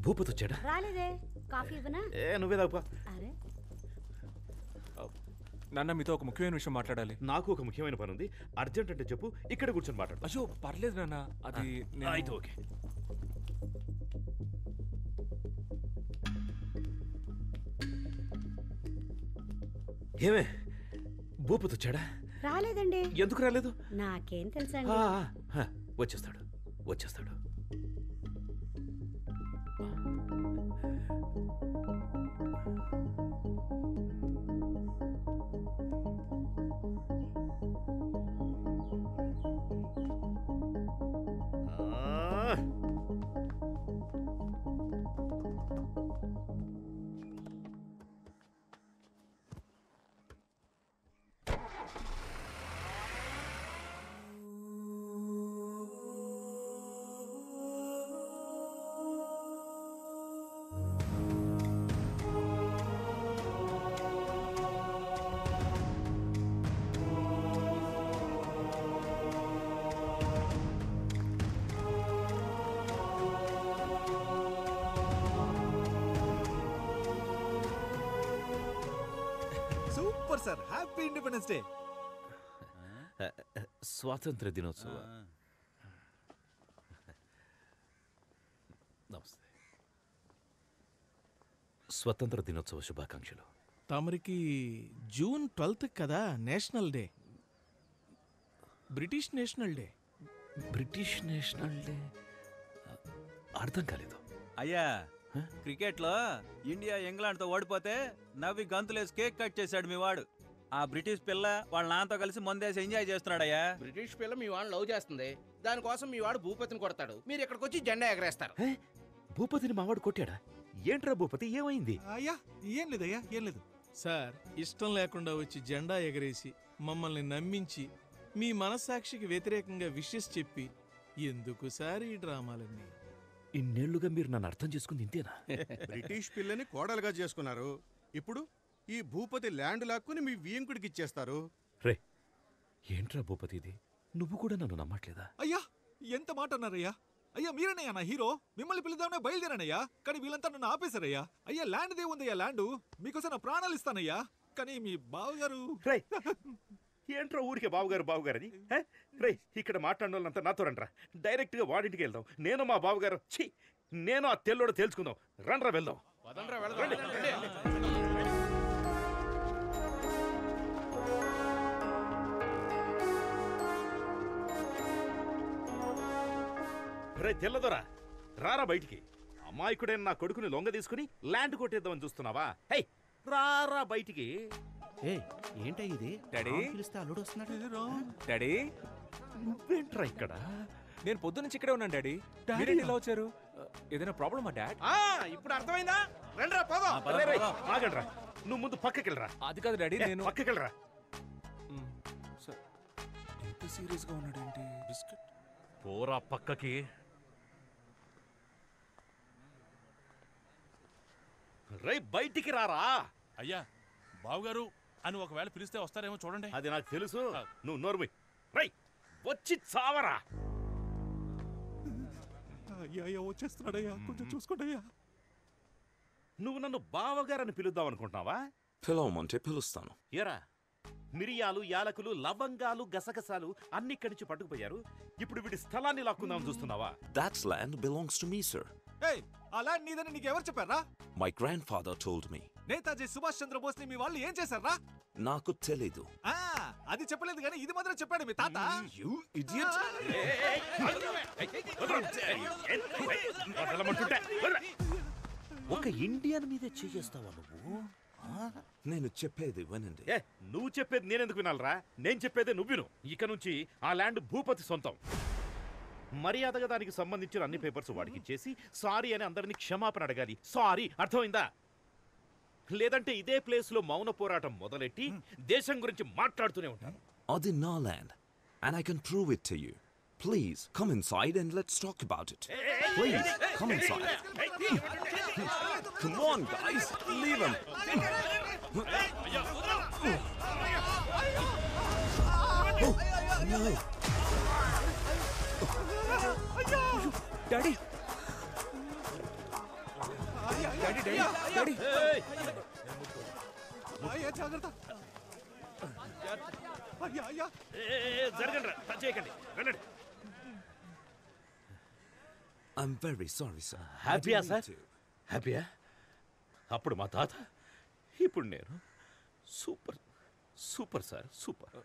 భూపతి వచ్చాడా? రాలేదే. కాఫీ ఇవ్వనా? నువ్వే తాగుపా. అరే నాన్న, మీతో ఒక ముఖ్యమైన విషయం మాట్లాడాలి. నాకు ఒక ముఖ్యమైన పని ఉంది, అర్జెంట్ అంటే చెప్పు, ఇక్కడ కూర్చొని మాట్లాడు. అయ్యో పర్లేదు నాన్న, అది అయితే ఓకే. ఏమే భూపతి వచ్చాడా? రాలేదండి. ఎందుకు రాలేదు? నాకేం తెలుసండి. వచ్చేస్తాడు వచ్చేస్తాడు. Sir, happy independence day. స్వాతంత్ర దినోత్సవ నమస్తే. స్వతంత్ర దినోత్సవ శుభాకాంక్షలు. తమరికి జూన్ 12 కదా national day, British national day. British national day అర్థం కాలేదు అయ్యా. క్రికెట్ లో ఇండియా ఇంగ్లాండ్ తో ఓడిపోతే నవ్వి గంతులేసి కేక్ కట్ చేశాడు మీ వాడు. ఆ బ్రిటిష్ పిల్ల వాళ్ళ నాన్నతో కలిసి మందేసి ఎంజాయ్ చేస్తున్నాడయ్యా. బ్రిటిష్ పిల్ల మీ వాడిని లవ్ చేస్తుంది, దానికోసం మీ వాడు భూపతిని కొడతాడు, మీరు ఇక్కడికి వచ్చి జెండా ఎగరేస్తారు. భూపతిని మావాడు కొట్టాడా? ఏంట్రా భూపతి, ఏమైంది? అయ్యా ఏం లేదయ్యా, ఏం లేదు సార్. ఇష్టం లేకుండా వచ్చి జెండా ఎగరేసి మమ్మల్ని నమ్మించి మీ మనస్సాక్షికి వ్యతిరేకంగా విషెస్ చెప్పి ఎందుకు సార్ ఈ డ్రామాలన్నీ? ఇన్నేళ్లుగా మీరు నన్ను అర్థం చేసుకుంది ఇంతేనా? బ్రిటిష్ పిల్లని కోడలుగా చేసుకున్నారు, ఇప్పుడు ఈ భూపతి ల్యాండ్ లాక్కుని మీ వియంకుడికి ఇచ్చేస్తారు. రే ఏంట్రా భూపతి ఇది, నువ్వు కూడా నన్ను నమ్మట్లేదా? అయ్యా ఎంత మాట అన్నారయ్యా. అయ్యా మీరనయ్యా నా హీరో, మిమ్మల్ని పిలుద్దామనే బయలుదేరానయ్యా, కానీ వీళ్ళంతా నన్ను ఆపేశారయ్యా. అయ్యా ల్యాండ్ దే ఉందయ్యా, ల్యాండ్ మీకోసం నా ప్రాణాలు ఇస్తానయ్యా, కానీ మీ బావగారు. ఏంట్రా ఊరికే బావగారు బావగారు అని? రే ఇక్కడ మాట్లాడిన వాళ్ళంతా నాతో రండ్రా, డైరెక్ట్ గా వాడింటికి వెళ్దాం. నేను మా బావగారు నేను ఆ తెల్లోడు తేల్చుకుందాం. రండ్రా వెళ్దాం. రే తెల్లదొరా, రారా బయటికి. అమాయకుడైన నా కొడుకుని లొంగ తీసుకుని ల్యాండ్ కొట్టేద్దామని చూస్తున్నావా? హై రారా బయటికి. ఏంటా ఇది? డాడీ పిలిస్తే అల్లుడు వస్తున్నాడు. డాడీ నువ్వేంట్రా ఇక్కడ? నేను పొద్దు నుంచి ఇక్కడే ఉన్నాను డాడీ. మీరేంటి ఇలా వచ్చారు? ఏదైనా ప్రాబ్లమా డాడ్? ఇప్పుడు అర్థమైందా? రండ్రా పోదాం. ఆగండ్రా, నువ్వు ముందు పక్కకెళ్ళరా. అది కాదు డాడీ, నేను పక్కకెళ్ళరా. ఎంత సీరియస్ గా ఉన్నాడు ఏంటి? బిస్కెట్ పోరా పక్కకి. రై బయటికి రారా. అయ్యా బావుగారు అని ఒకవేళ పిలిస్తే వస్తారేమో చూడండి. అది నాకు తెలుసు, నువ్వు నోర్మి. రై వచ్చి చావరా. అయ్యా వచ్చేస్తున్నాడయ్యా, కొంచెం చూసుకోండియ్యా. నువ్వు నన్ను బావగారని పిలుద్దాం అనుకుంటున్నావా? పిలవమంటే పిలుస్తాను. ఎరా మిరియాలు, యాలకులు, లవంగాలు, గసగసాలు అన్ని ఇక్కడి నుంచి పట్టుకుపోయారు. ఇప్పుడు వీడి స్థలాన్ని లాక్కుందాం చూస్తున్నావా? That land belongs to me, sir. ఆ ల్యాండ్ నీదని నీకు ఎవరు చెప్పారా? My grandfather told me. Netaji Subhash Chandrabose ని మీ వాళ్ళు ఏం చేశారా? నాకు తెలీదు. అది చెప్పలేదు కానీ ఇది మాత్రం చెప్పాడు మీ తాత. You idiot! ఒక ఇండియన్ మీదే చేస్తావా నువ్వు? నేను చెప్పేది వినండి. నువ్వు చెప్పేది నేనెందుకు వినాలరా? నేను చెప్పేదే నువ్వు విను. ఇక నుంచి ఆ ల్యాండ్ భూపతి సొంతం. మర్యాదగా దానికి సంబంధించిన అన్ని పేపర్స్ వాడికి ఇచ్చేసి సారీ అని అందరినీ క్షమాపణ అడగాలి. సారీ, అర్థమైందా? లేదంటే ఇదే ప్లేస్ లో మౌన పోరాటం మొదలెట్టి దేశం గురించి మాట్లాడుతూనే ఉంటాను. అది నా land and I can prove it to you. Please come inside and let's talk about it. Please come inside. Come on guys, leave him. No. Daddy జాగ్రత్త. అయ్యా అయ్యా. జరగండి, టచ్ చేయకండి, రండి. I'm very sorry, sir. హ్యాపీయా sir? హ్యాపీయా? అప్పుడు మా తాత, ఇప్పుడు నేను. Super super sir, super.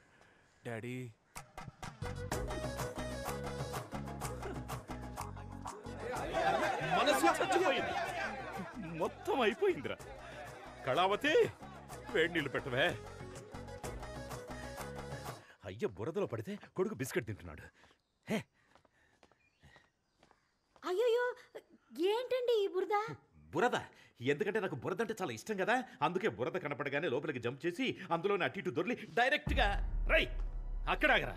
Daddy మనసు చచ్చిపోయింది, మొత్తం అయిపోయిందిరా. కళావతి, వేడి నీళ్ళు పెట్టవే. అయ్య బురదలో పడితే కొడుకు బిస్కెట్ తింటున్నాడు. హే, అయ్యో ఏంటండి ఈ బురద? బురద ఎందుకంటే నాకు బురద అంటే చాలా ఇష్టం కదా, అందుకే బురద కనపడగానే లోపలికి జంప్ చేసి అందులోనే అటు ఇటు దొర్లి డైరెక్ట్ గా రై అక్కడ ఆగరా.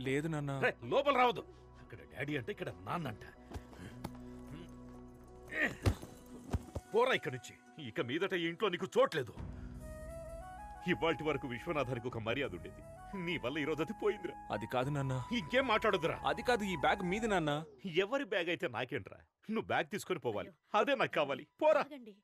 లేదు నాన్న. లోపల రావద్దు. అక్కడ డాడీ అంటే ఇక్కడ నాన్న అంట. పోరా ఇక్కడి నుంచి, ఇక మీదట ఈ ఇంట్లో నీకు చోట్లేదు. ఇవాటి వరకు విశ్వనాథానికి ఒక మర్యాద ఉండేది, నీ వల్ల ఈరోజు అది పోయిందిరా. అది కాదు నాన్న. ఇంకేం మాట్లాడొద్దురా. అది కాదు, ఈ బ్యాగ్ మీది నాన్న. ఎవరి బ్యాగ్ అయితే నాకేంట్రా, నువ్వు బ్యాగ్ తీసుకొని పోవాలి, అదే నాకు కావాలి. పోరా. ఆగండి.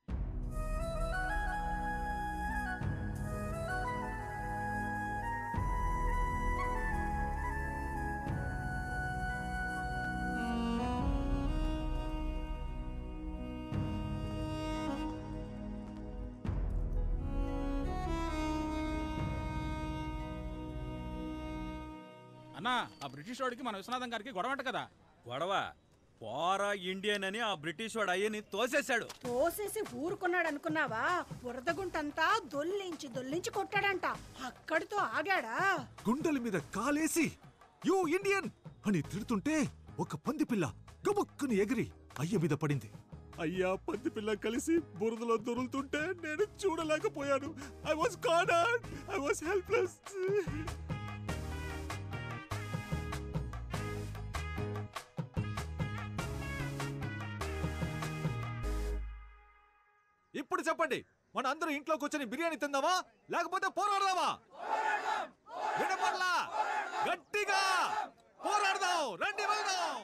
అన్నా, ఆ బ్రిటిష్ వాడికి మన విశ్వనాథం గారికి గొడవంట కదా. గొడవ పోరా ఇండియన్ అని ఆ బ్రిటిష్ వాడు అయ్యని తోసేశాడు. తోసేసి ఊరుకున్నాడు అనుకున్నావా? బురదగుంటంతా దొల్లించి కొట్టాడంట. అక్కడితో ఆగాడా? గుండెల మీద కాలేసి యూ ఇండియన్ అని తిడుతుంటే ఒక పంది పిల్ల గబుక్కుని ఎగిరి అయ్య మీద పడింది. అయ్యా, పంది పిల్ల కలిసి బురదలో దొరులుతుంటే నేను చూడలేకపోయాను. I was cornered, I was helpless. ఇప్పుడు చెప్పండి, మన అందరూ ఇంట్లో కూర్చొని బిర్యానీ తిందామా లేకపోతే పోరాడదామా? వినపడలా? గట్టిగా పోరాడదాం, రండి వెళ్దాం.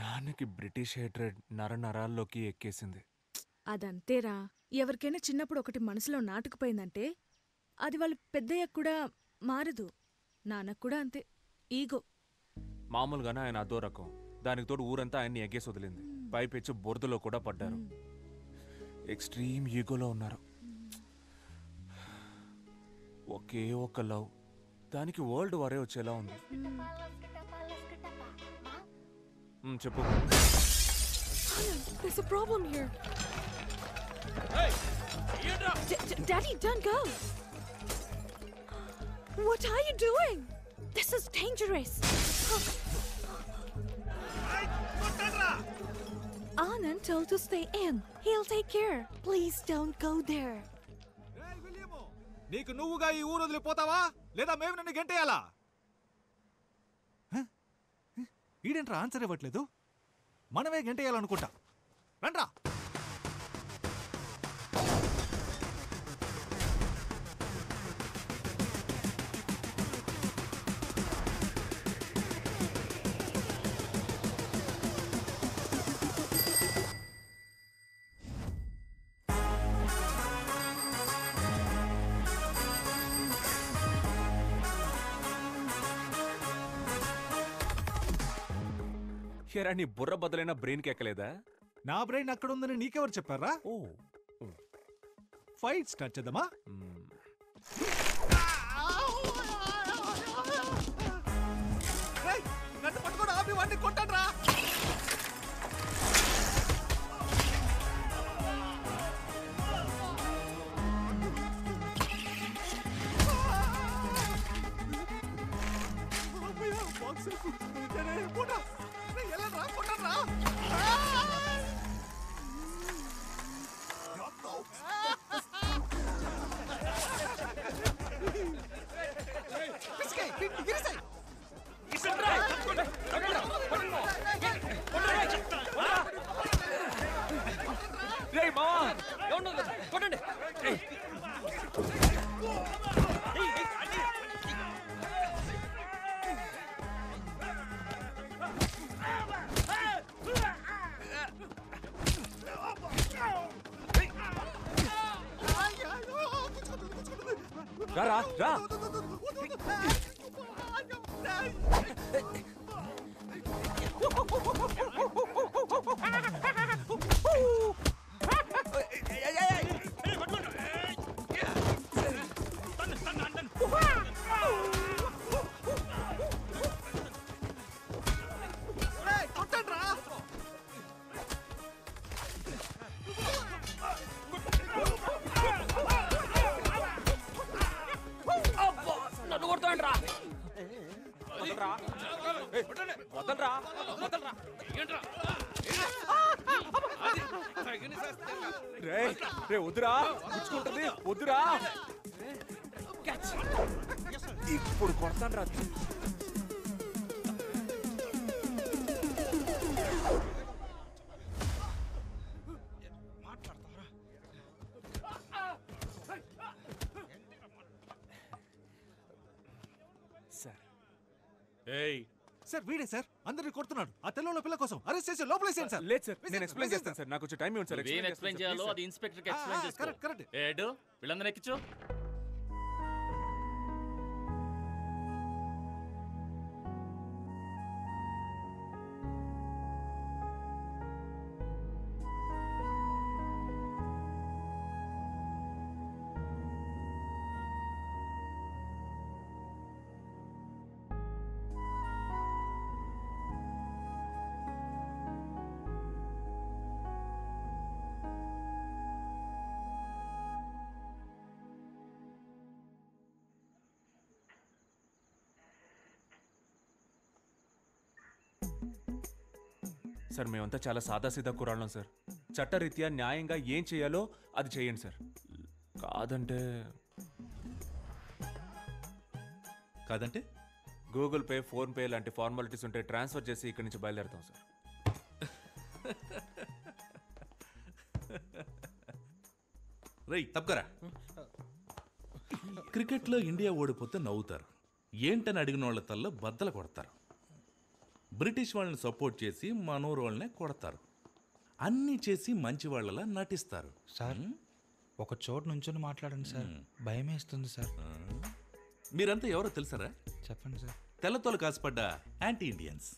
నాన్నకి బ్రిటిష్ హేట్రెడ్ నరాల్లోకి ఎక్కేసింది. అదంతేరా, ఎవరికైనా చిన్నప్పుడు ఒకటి మనసులో నాటుకుపోయిందంటే అది వాళ్ళు పెద్దయ్యకు కూడా మారదు. నాన్నకు కూడా అంతే, ఈగో. మామూలుగానే ఆయన అదో రకం, దానికి తోడు ఊరంతా ఆయన్ని ఎగ్గేసి వదిలింది. పైపెచ్చి బురదలో కూడా పడ్డారు. ఎక్స్ట్రీమ్ ఈగోలో ఉన్నారు. ఒకే ఒక్క లవ్, దానికి వరల్డ్ వారే వచ్చేలా ఉంది. చెప్పు. There's a problem here. Daddy, don't go. What are you doing? This is dangerous. Anand told to stay in. He'll take care. Please don't go there. నీకు నువ్వుగా ఈ ఊరు వదిలిపోతావా లేదా మేము నన్ను గంటేయాలా? ఈడేంట్రా ఆన్సర్ ఇవ్వట్లేదు? మనమే గంటేయాలనుకుంటా. రండ్రా. హేరా, నీ బుర్ర బదులైన బ్రెయిన్కి ఎక్కలేదా? నా బ్రెయిన్ అక్కడ ఉందని నీకెవరు చెప్పారా? ఓ, ఫైట్ స్టార్ట్ చేద్దామా? నన్ను పట్టుకోడు, ఆపి వాడిని కొట్టండ్రా. రా రా. నన్ను కొడతాండి రా. వదలరా వదలరా. రే వద్దురా, పుచ్చుకుంటుంది వద్దురా. ఇప్పుడు కొడతాను రా. సార్ సార్ వీడే సార్ అందరిని కొడుతున్నాడు. ఆ తెల్లలో పిల్ల కోసం అరెస్ట్ చేసి లోపలేసేయండి సార్. లేదు సార్, నేను ఎక్స్ప్లెయిన్ చేస్తాను సార్. నాకు కొంచెం టైం ఇవ్వండి సార్. ఏం ఎక్స్ప్లెయిన్ చేయాలో అది ఇన్స్పెక్టర్కి ఎక్స్ప్లెయిన్ చేసుకో. Correct correct. ఏడు వీళ్ళందరూ ఎక్కించు. సార్ మేమంతా చాలా సాదాసీదా కురాళ్ళం సార్. చట్టరీత్యా న్యాయంగా ఏం చేయాలో అది చేయండి సార్. కాదంటే గూగుల్ పే, ఫోన్ పే లాంటి ఫార్మాలిటీస్ ఉంటే ట్రాన్స్ఫర్ చేసి ఇక్కడి నుంచి బయలుదేరుతాం సార్. రై తప్పకరా. క్రికెట్లో ఇండియా ఓడిపోతే నవ్వుతారు, ఏంటని అడిగిన వాళ్ళ తల్ల బద్దలు కొడతారు. బ్రిటిష్ వాళ్ళని సపోర్ట్ చేసి మనోరు వాళ్ళనే కొడతారు. అన్నీ చేసి మంచి వాళ్ళలా నటిస్తారు. సార్ ఒక చోటు నుంచొని మాట్లాడండి సార్, భయం వేస్తుంది సార్. మీరంతా ఎవరో తెలుసారా? చెప్పండి సార్. తెల్లతోలు కాసుపడ్డ యాంటీ ఇండియన్స్.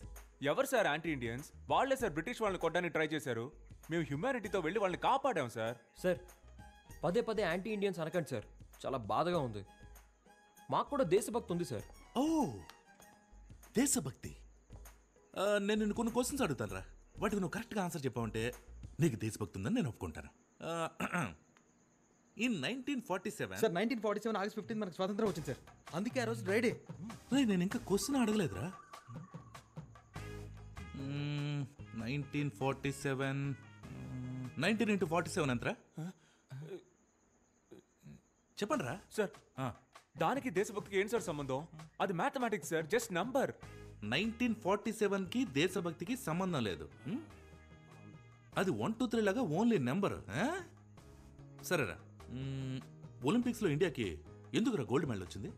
ఎవరు సార్ యాంటీ ఇండియన్స్? వాళ్ళే సార్ బ్రిటిష్ వాళ్ళని కొట్టడానికి ట్రై చేశారు. మేము హ్యుమానిటీతో వెళ్ళి వాళ్ళని కాపాడాం సార్. సార్ పదే పదే యాంటీ ఇండియన్స్ అనకండి సార్, చాలా బాధగా ఉంది. మాకు కూడా దేశభక్తి ఉంది సార్. ఓ దేశభక్తి. నేను నిన్ను కొన్ని క్వశ్చన్స్ అడుగుతాను రా, వాటికి నువ్వు కరెక్ట్గా ఆన్సర్ చెప్పావంటే నీకు దేశభక్తి ఉందని నేను ఒప్పుకుంటాను. ఇన్ 1947 సార్ 1947 ఆగస్ట్ 15 మనకు స్వాతంత్రం వచ్చింది సార్, అందుకే ఆ రోజు డ్రైడే. నేను ఇంకా క్వశ్చన్ అడగలేదురా. 1947 19 into 47 ఎంతరా? చెప్పండి రా సార్. దానికి దేశభక్తికి ఏంటి సార్ సంబంధం? అది మ్యాథమెటిక్స్ సార్, జస్ట్ నంబర్. 1947కి దేశభక్తికి సంబంధం లేదు. అది 1 2 3 లాగా ఓన్లీ నెంబర్. సరేరా, ఒలింపిక్స్లో ఇండియాకి ఎందుకురా గోల్డ్ మెడల్ వచ్చింది?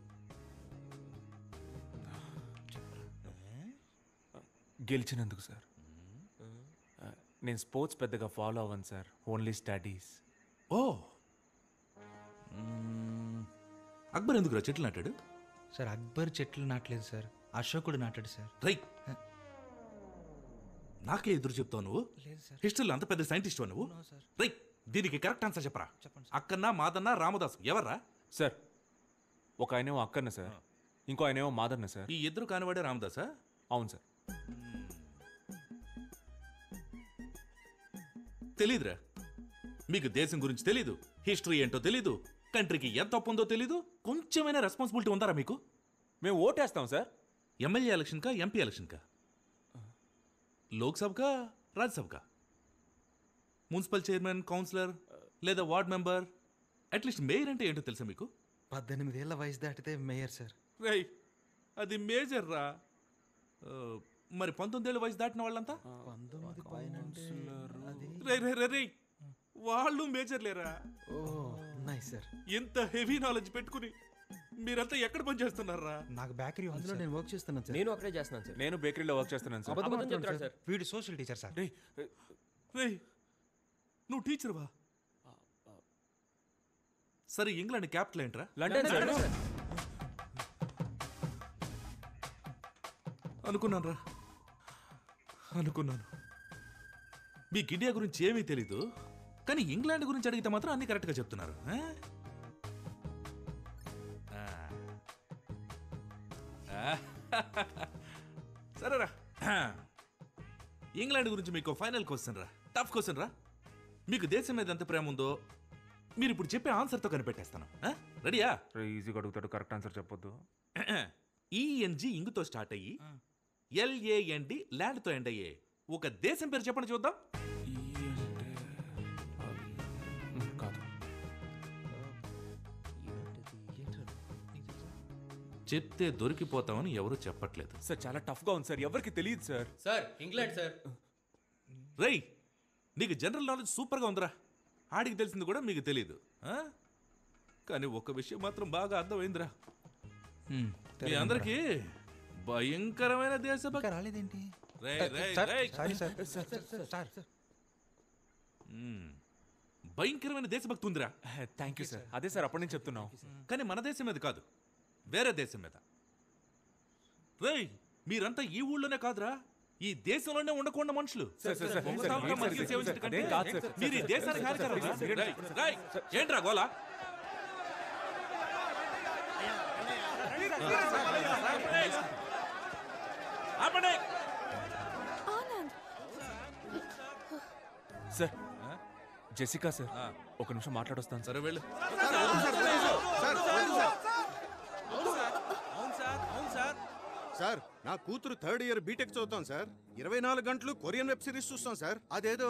గెలిచినందుకు సార్. నేను స్పోర్ట్స్ పెద్దగా ఫాలో అవ్వను సార్, ఓన్లీ స్టడీస్. ఓ అక్బర్ ఎందుకురా చెట్లు నాటాడు? సార్ అక్బర్ చెట్లు నాటలేదు సార్, అశోకుడు నాటాడు సార్. రై నాకే ఎదురు చెప్తావు నువ్వు? హిస్టరీలో అంత పెద్ద సైంటిస్ట్ నువ్వు? రై దీనికి కరెక్ట్ ఆన్సర్ చెప్పరా. అక్కన్న, మాదన్న, రామదాసు ఎవర్రా? సార్ ఒక ఆయనేమో అక్కన్న సార్, ఇంకో ఆయనేమో మాదన్న సార్. ఈ ఇద్దరు కానివాడే రామదాసా? అవును సార్. తెలీదురా మీకు, దేశం గురించి తెలీదు, హిస్టరీ ఏంటో తెలీదు, కంట్రీకి ఎంత తప్పు ఉందో తెలీదు. కొంచెమైనా రెస్పాన్సిబిలిటీ ఉందారా మీకు? మేము ఓటేస్తాం సార్. ఎమ్మెల్యే ఎలక్షన్కా, ఎంపీ ఎలక్షన్కా, లోక్సభకా, రాజ్యసభకా, మున్సిపల్ చైర్మన్, కౌన్సిలర్ లేదా వార్డ్ మెంబర్, అట్లీస్ట్ మేయర్ అంటే ఏంటో తెలుసా మీకు? 18 ఏళ్ల వయసు దాటితే మేయర్ సార్. రై అది మేజర్ రా. మరి 19 ఏళ్ళ వయసు దాటిన వాళ్ళంతా 19 పైన రే రే రే రే వాళ్ళు మేజర్ లేరా? ఓ నైస్ సార్. ఎంత హెవీ నాలెడ్జ్ పెట్టుకుని మీరంతా ఎక్కడ పని చేస్తున్నారా? నాకు బేకరీ ఉంది సార్, నేను వర్క్ చేస్తున్నాను సార్. నేను అక్కడే చేస్తున్నాను సార్. నేను బేకరీలో వర్క్ చేస్తున్నాను సార్. అబద్ధం చెప్తాడు సార్. వీడు సోషల్ టీచర్ సార్. రే నువ్వు టీచర్వా? సరే ఇంగ్లాండ్ క్యాపిటల్ ఏంట్రా? London sir. అనుకున్నాను రా, అనుకున్నాను. మీకు ఇండియా గురించి ఏమీ తెలీదు, కానీ ఇంగ్లాండ్ గురించి అడిగితే మాత్రం అన్ని కరెక్ట్గా చెప్తున్నారు. సరేరా, ఇంగ్లాండ్ గురించి మీకు ఫైనల్ క్వశ్చన్ రా, టఫ్ క్వశ్చన్ రా. మీకు దేశం మీద ఎంత ప్రేమ ఉందో మీరు ఇప్పుడు చెప్పే ఆన్సర్తో కనిపెట్టేస్తాను. రెడీయా? ఈజీగా అడుగుతాడు, కరెక్ట్ ఆన్సర్ చెప్పొద్దు. ఈఎన్జి ఇంగుతో స్టార్ట్ అయ్యి ఎల్ఏఎన్డి ల్యాండ్తో ఎండ్ అయ్యే ఒక దేశం పేరు చెప్పండి చూద్దాం. కాదు, చెప్తే దొరికిపోతామని ఎవరు చెప్పట్లేదు సార్. చాలా టఫ్గా ఉంది సార్, ఎవరికి తెలియదు సార్. Sir England sir. రేయ్, నీకు జనరల్ నాలెడ్జ్ సూపర్గా ఉందిరా. ఆడికి తెలిసింది కూడా మీకు తెలియదు. కానీ ఒక విషయం మాత్రం బాగా అర్థమైందిరా, మీ అందరికీ భయంకరమైన దేశభక్తి రాలేదేంటి? భయంకరమైన దేశభక్తి ఉందిరా. Thank you sir. అదే సార్ అప్పటి నుంచి చెప్తున్నాం. కానీ మన దేశం మీద కాదు, వేరే దేశం మీద. రేయ్, మీరంతా ఈ ఊళ్ళోనే కాదురా, ఈ దేశంలోనే ఉండకుండా మనుషులు. మీరు ఈ దేశానికి హానికరం. ఏంట్రా గోలా? సార్, జెసికా సార్, ఒక నిమిషం మాట్లాడొస్తాను. సరే వెళ్ళు. సార్, నా కూతురు 3rd ఇయర్ బీటెక్ చదువుతాం సార్. 24 గంటలు కొరియన్ వెబ్ సిరీస్ చూస్తాం సార్. అదేదో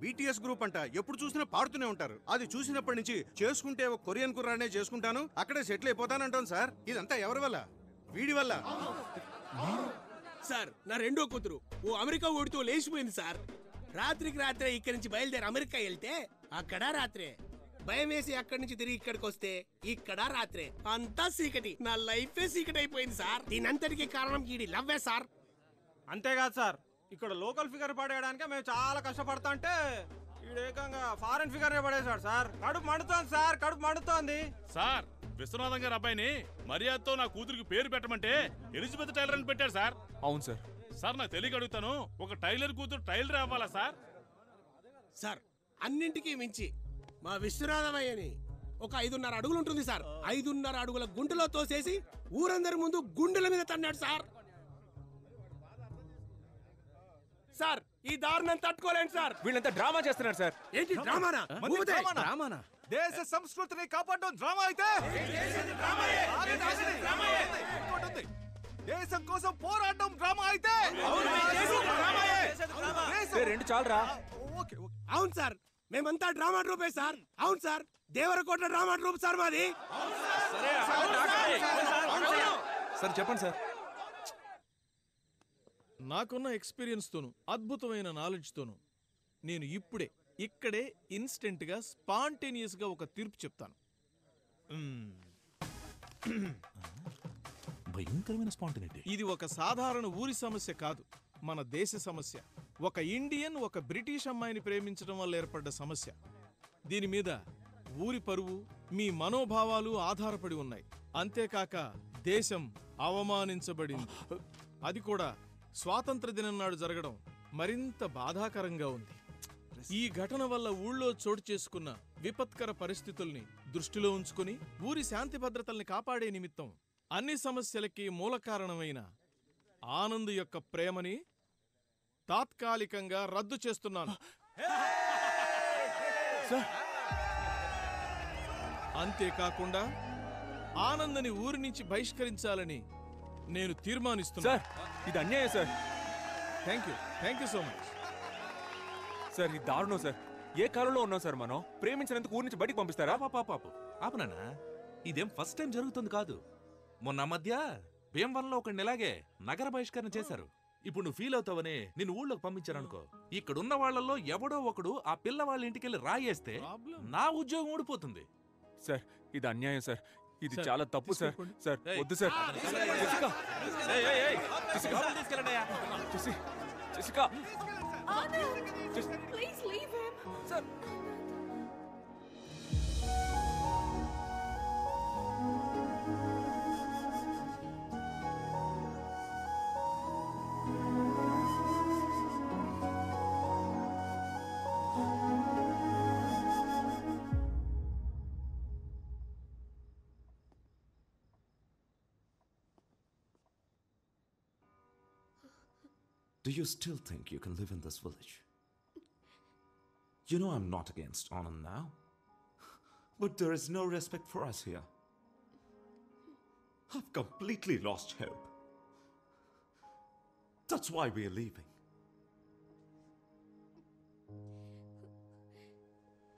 BTS గ్రూప్ అంట, ఎప్పుడు చూసినా పాడుతూనే ఉంటారు. అది చూసినప్పటి నుంచి చేసుకుంటే ఒక కొరియన్ కుర్రానే చేసుకుంటాను, అక్కడే సెటిల్ అయిపోతానంటాను సార్. ఇదంతా ఎవరి వల్ల? వీడి వల్ల. సార్, నా రెండో కూతురు ఓ అమెరికా ఓడితో లేచిపోయింది సార్. రాత్రికి రాత్రే ఇక్కడి నుంచి బయలుదేరి అమెరికా వెళ్తే అక్కడ రాత్రే, భయం వేసి అక్కడి నుంచి తిరిగి ఇక్కడికి వస్తే ఇక్కడ రాత్రే, అంతా చీకటి. నా లైఫే చీకటి అయిపోయింది సార్. దీనంతటికి కారణం ఈడి లవ్వే సార్. అంతేకాదు సార్, ఇక్కడ లోకల్ ఫిగర్ పడేయడానికి మేము చాలా కష్టపడతా అంటే ఈడేకంగా ఫారెన్ ఫిగర్ పడేశాడు సార్. కడుపు మండుతోంది సార్, కడుపు మండుతోంది సార్. విశ్వనాథం గారి అబ్బాయిని మర్యాదతో నా కూతురికి పేరు పెట్టమంటే ఎలిజబెత్ టైలర్ అని పెట్టారు సార్. అవును సార్. సార్, నాకు తెలియక అడుగుతాను, ఒక టైలర్ కూతురు టైలర్ అవ్వాలా సార్? సార్, అన్నింటికీ మించి మా విశ్వనాథమయ్యని ఒక 5.5 అడుగులు ఉంటుంది సార్. 5.5 అడుగుల గుంటలో తోసేసి ఊరందరి ముందు గుండెల మీద తన్నాడు సార్. సార్, ఈ దారుణం తట్టుకోలేండి సార్. వీళ్ళంతా డ్రామా చేస్తున్నారు సార్. ఏంటి డ్రామానా? డ్రామానా? దేశ సంస్కృతిని కాపాడడం డ్రామా అయితే దేశం కోసం పోరాటం డ్రామా అయితే రెండు చాలరా. అవును సార్, మేమంతా డ్రామా ట్రూపే సార్. అవును sir, Devarakota drama troupe sir మాది. సరే చెప్పండి సార్. నాకున్న ఎక్స్పీరియన్స్తోను, అద్భుతమైన నాలెడ్జ్తోను నేను ఇప్పుడే ఇక్కడే ఇన్స్టెంట్గా స్పాంటేనియస్గా ఒక తీర్పు చెప్తాను. భయంకరమైన స్పాంటేనిటీ. ఇది ఒక సాధారణ ఊరి సమస్య కాదు, మన దేశ సమస్య. ఒక ఇండియన్ ఒక బ్రిటిష్ అమ్మాయిని ప్రేమించడం వల్ల ఏర్పడ్డ సమస్య. దీని మీద ఊరి పరువు, మీ మనోభావాలు ఆధారపడి ఉన్నాయి. అంతేకాక దేశం అవమానించబడింది. అది కూడా స్వాతంత్ర దినం నాడు జరగడం మరింత బాధాకరంగా ఉంది. ఈ ఘటన వల్ల ఊళ్ళో చోటు చేసుకున్న విపత్కర పరిస్థితుల్ని దృష్టిలో ఉంచుకుని ఊరి శాంతి భద్రతల్ని కాపాడే నిమిత్తం అన్ని సమస్యలకి మూల కారణమైన ఆనంద్ యొక్క ప్రేమని తాత్కాలికంగా రద్దు చేస్తున్నాను. అంతేకాకుండా ఆనంద్ని ఊరి నుంచి బహిష్కరించాలని నేను తీర్మానిస్తున్నా. ఇది అన్యాయం sir. Thank you so much sir. ఇది దారుణం సార్. ఏ కాలంలో ఉన్నాం సార్ మనం? ప్రేమించినందుకు ఊరి నుంచి బయటికి పంపిస్తారా? పాపు ఆపనా, ఇదేం ఫస్ట్ టైం జరుగుతుంది కాదు. మొన్న మధ్య భీమవరంలో ఒక ఇలాగే నగర బహిష్కరణ చేశారు. ఇప్పుడు నువ్వు ఫీల్ అవుతావని నిన్ను ఊళ్ళోకి పంపించారనుకో, ఇక్కడున్న వాళ్ళల్లో ఎవడో ఒకడు ఆ పిల్ల వాళ్ళ ఇంటికెళ్ళి రాయేస్తే నా ఉద్యోగం ఊడిపోతుంది. సార్, ఇది అన్యాయం సార్. ఇది చాలా తప్పు సార్. సార్ వద్దు sir. Jessica, Please leave him. Sir. Do you still think you can live in this village? You know I'm not against Anand now. But there is no respect for us here. I've completely lost hope. That's why we're leaving.